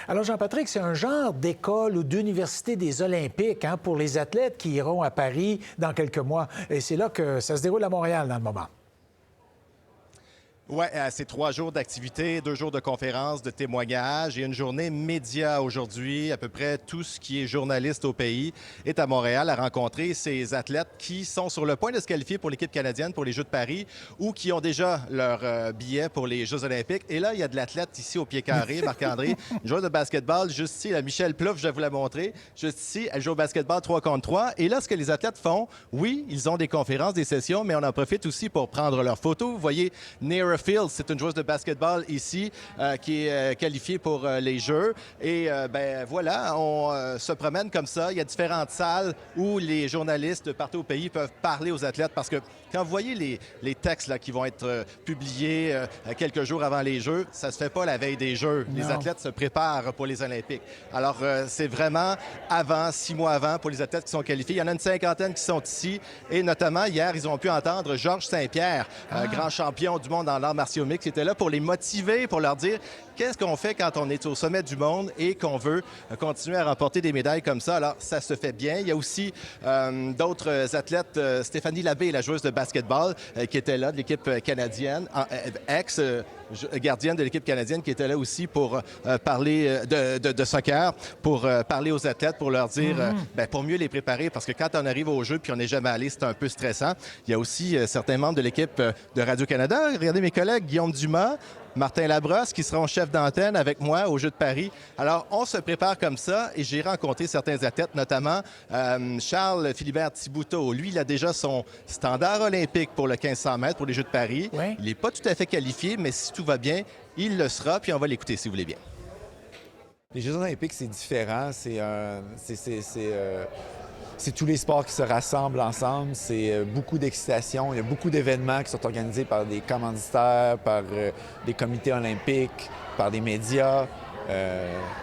Alors, Jean-Patrick, c'est un genre d'école ou d'université des Olympiques pour les athlètes qui iront à Paris dans quelques mois. Et c'est là que ça se déroule à Montréal dans le moment. Oui, c'est 3 jours d'activité, 2 jours de conférences, de témoignages et une journée média aujourd'hui. À peu près tout ce qui est journaliste au pays est à Montréal à rencontrer ces athlètes qui sont sur le point de se qualifier pour l'équipe canadienne pour les Jeux de Paris ou qui ont déjà leur billet pour les Jeux olympiques. Et là, il y a de l'athlète ici au pied carré, Marc-André, une joueuse de basketball juste ici, la Michelle Plouffe, je vais vous la montrer. Juste ici, elle joue au basketball 3 contre 3. Et là, ce que les athlètes font, oui, ils ont des conférences, des sessions, mais on en profite aussi pour prendre leurs photos. Vous voyez, Nera Fields, c'est une joueuse de basketball ici qui est qualifiée pour les Jeux. Et ben voilà, on se promène comme ça. Il y a différentes salles où les journalistes de partout au pays peuvent parler aux athlètes parce que quand vous voyez les textes là, qui vont être publiés quelques jours avant les Jeux, ça se fait pas la veille des Jeux. Non. Les athlètes se préparent pour les Olympiques. Alors, c'est vraiment avant, 6 mois avant, pour les athlètes qui sont qualifiés. Il y en a une cinquantaine qui sont ici. Et notamment, hier, ils ont pu entendre Georges Saint-Pierre, grand champion du monde dans l'art martiaux mixtes, qui était là pour les motiver, pour leur dire qu'est-ce qu'on fait quand on est au sommet du monde et qu'on veut continuer à remporter des médailles comme ça. Alors, ça se fait bien. Il y a aussi d'autres athlètes. Stéphanie Labbé, la joueuse de basketball, qui était là, de l'équipe canadienne, ex-gardienne de l'équipe canadienne, qui était là aussi pour parler de soccer, pour parler aux athlètes, pour leur dire, pour mieux les préparer, parce que quand on arrive au jeu puis on n'est jamais allé, c'est un peu stressant. Il y a aussi certains membres de l'équipe de Radio-Canada. Regardez mes collègues, Guillaume Dumas, Martin Labrosse, qui seront chefs d'antenne avec moi aux Jeux de Paris. Alors, on se prépare comme ça et j'ai rencontré certains athlètes, notamment Charles Philibert Thibouteau. Lui, il a déjà son standard olympique pour le 1500 mètres pour les Jeux de Paris. Oui. Il n'est pas tout à fait qualifié, mais si tout va bien, il le sera. Puis on va l'écouter si vous voulez bien. Les Jeux olympiques, c'est différent. C'est tous les sports qui se rassemblent ensemble. C'est beaucoup d'excitation. Il y a beaucoup d'événements qui sont organisés par des commanditaires, par des comités olympiques, par des médias.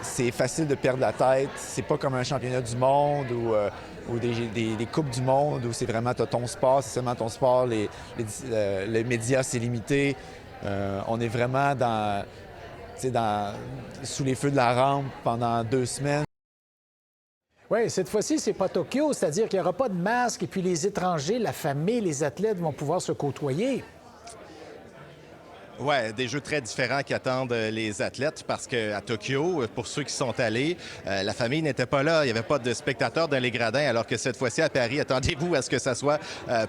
C'est facile de perdre la tête. C'est pas comme un championnat du monde ou des coupes du monde où c'est vraiment ton sport, c'est seulement ton sport. Les médias, c'est limité. On est vraiment sous les feux de la rampe pendant 2 semaines. Oui, cette fois-ci, c'est pas Tokyo, c'est-à-dire qu'il n'y aura pas de masque et puis les étrangers, la famille, les athlètes vont pouvoir se côtoyer. Oui, des jeux très différents qui attendent les athlètes parce qu'à Tokyo, pour ceux qui sont allés, la famille n'était pas là. Il n'y avait pas de spectateurs dans les gradins, alors que cette fois-ci à Paris, attendez-vous à ce que ça soit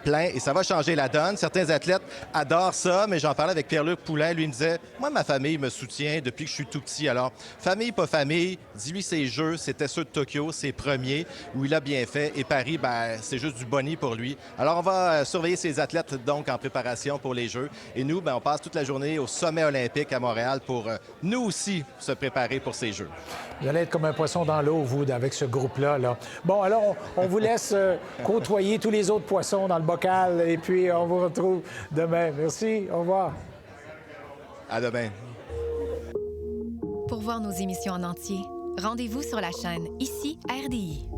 plein et ça va changer la donne. Certains athlètes adorent ça, mais j'en parlais avec Pierre-Luc Poulin. Lui, il me disait, moi, ma famille me soutient depuis que je suis tout petit. Alors, famille, pas famille, dis-lui ses jeux, c'était ceux de Tokyo, ses premiers, où il a bien fait. Et Paris, ben, c'est juste du boni pour lui. Alors, on va surveiller ces athlètes, donc, en préparation pour les Jeux. Et nous, ben, on passe toute la journée au sommet olympique à Montréal pour nous aussi se préparer pour ces Jeux. Vous allez être comme un poisson dans l'eau, vous, avec ce groupe-là. Là. Bon, alors, on vous laisse côtoyer tous les autres poissons dans le bocal et puis on vous retrouve demain. Merci, au revoir. À demain. Pour voir nos émissions en entier, rendez-vous sur la chaîne Ici RDI.